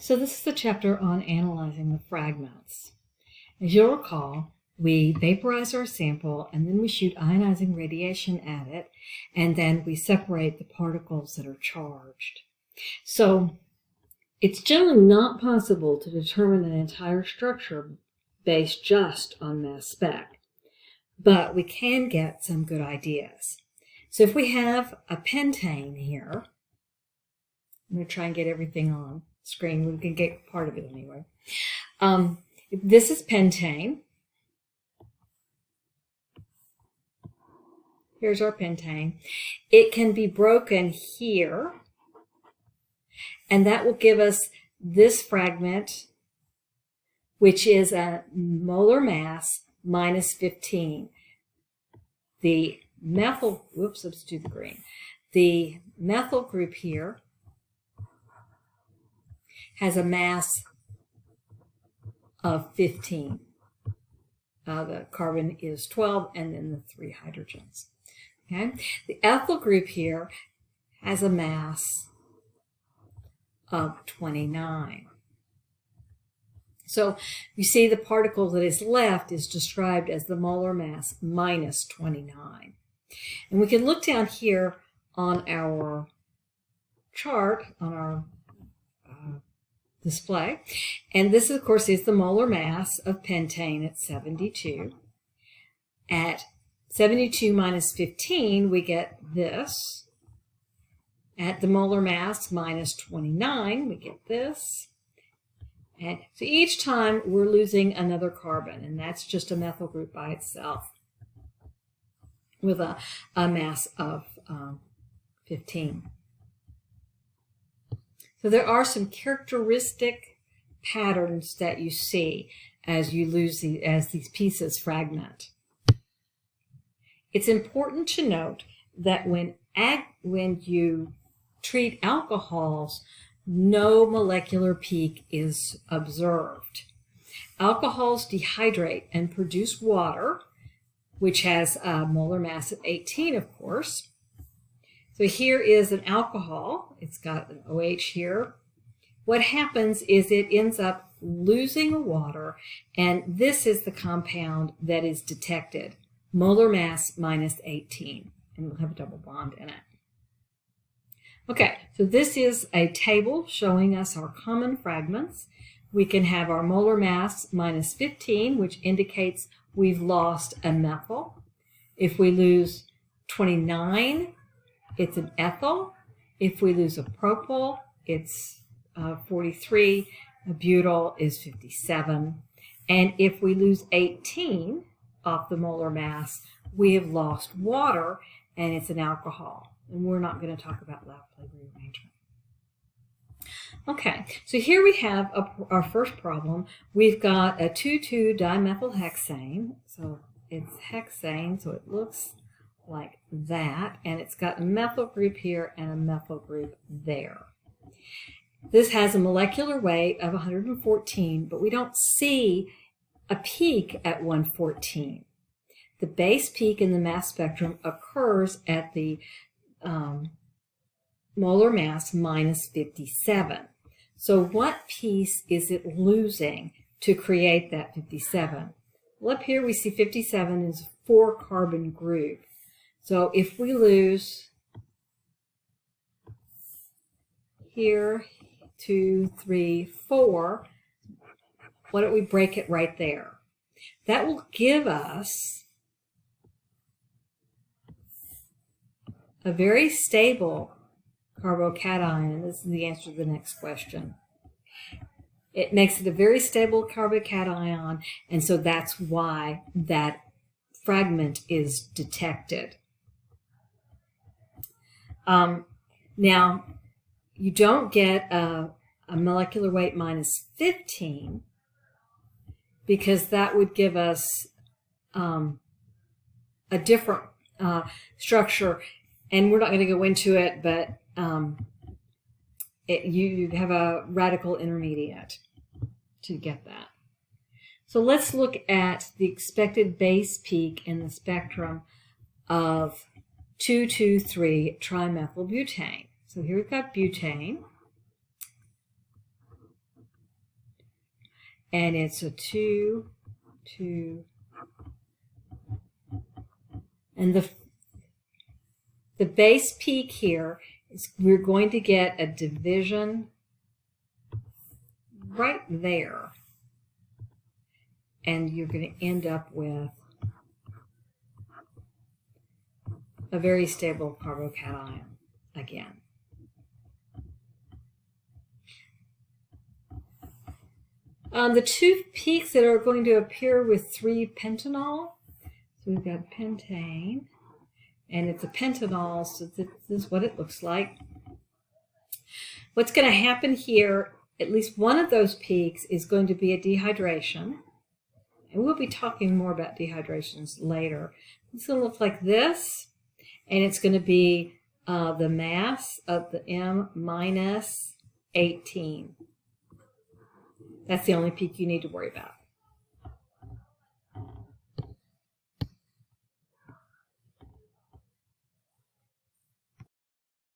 So this is the chapter on analyzing the fragments. As you'll recall, we vaporize our sample and then we shoot ionizing radiation at it, and then we separate the particles that are charged. So it's generally not possible to determine an entire structure based just on mass spec, but we can get some good ideas. So if we have a pentane here, I'm going to try and get everything on screen. We can get part of it anyway. This is pentane. Here's our pentane. It can be broken here, and that will give us this fragment, which is a molar mass minus 15. The methyl, whoops, let's do the green. The methyl group here has a mass of 15. The carbon is 12, and then the 3 hydrogens. Okay. The ethyl group here has a mass of 29. So you see the particle that is left is described as the molar mass minus 29. And we can look down here on our chart, on our display, and this of course is the molar mass of pentane at 72. At 72 minus 15 we get this. At the molar mass minus 29 we get this. And so each time we're losing another carbon, and that's just a methyl group by itself with a mass of 15. So there are some characteristic patterns that you see as you lose as these pieces fragment. It's important to note that when you treat alcohols, no molecular peak is observed. Alcohols dehydrate and produce water, which has a molar mass of 18, of course. So here is an alcohol. It's got an OH here. What happens is it ends up losing water, and this is the compound that is detected. Molar mass minus 18, and we'll have a double bond in it. Okay, so this is a table showing us our common fragments. We can have our molar mass minus 15, which indicates we've lost a methyl. If we lose 29, it's an ethyl. If we lose a propyl, it's 43. A butyl is 57. And if we lose 18 off the molar mass, we have lost water, and it's an alcohol. And we're not going to talk about lab-play rearrangement. Okay, so here we have our first problem. We've got a 2,2-dimethylhexane. So it's hexane, so it looks like that. And it's got a methyl group here and a methyl group there. This has a molecular weight of 114, but we don't see a peak at 114. The base peak in the mass spectrum occurs at the molar mass minus 57. So what piece is it losing to create that 57? Well, up here we see 57 is a 4-carbon group. So if we lose here 2, 3, 4, why don't we break it right there? That will give us a very stable carbocation. This is the answer to the next question. It makes it a very stable carbocation, and so that's why that fragment is detected. Now, you don't get a molecular weight minus 15 because that would give us a different structure. And we're not going to go into it, but you have a radical intermediate to get that. So let's look at the expected base peak in the spectrum of 2,2,3-trimethylbutane. So here we've got butane. and it's a 2, 2, and the base peak here is we're going to get a division right there, and you're going to end up with a very stable carbocation again. The two peaks that are going to appear with 3-pentanol, so we've got pentane, and it's a pentanol, so this is what it looks like. What's going to happen here, at least one of those peaks is going to be a dehydration, and we'll be talking more about dehydrations later. It's going to look like this, and it's going to be the mass of the M minus 18. That's the only peak you need to worry about.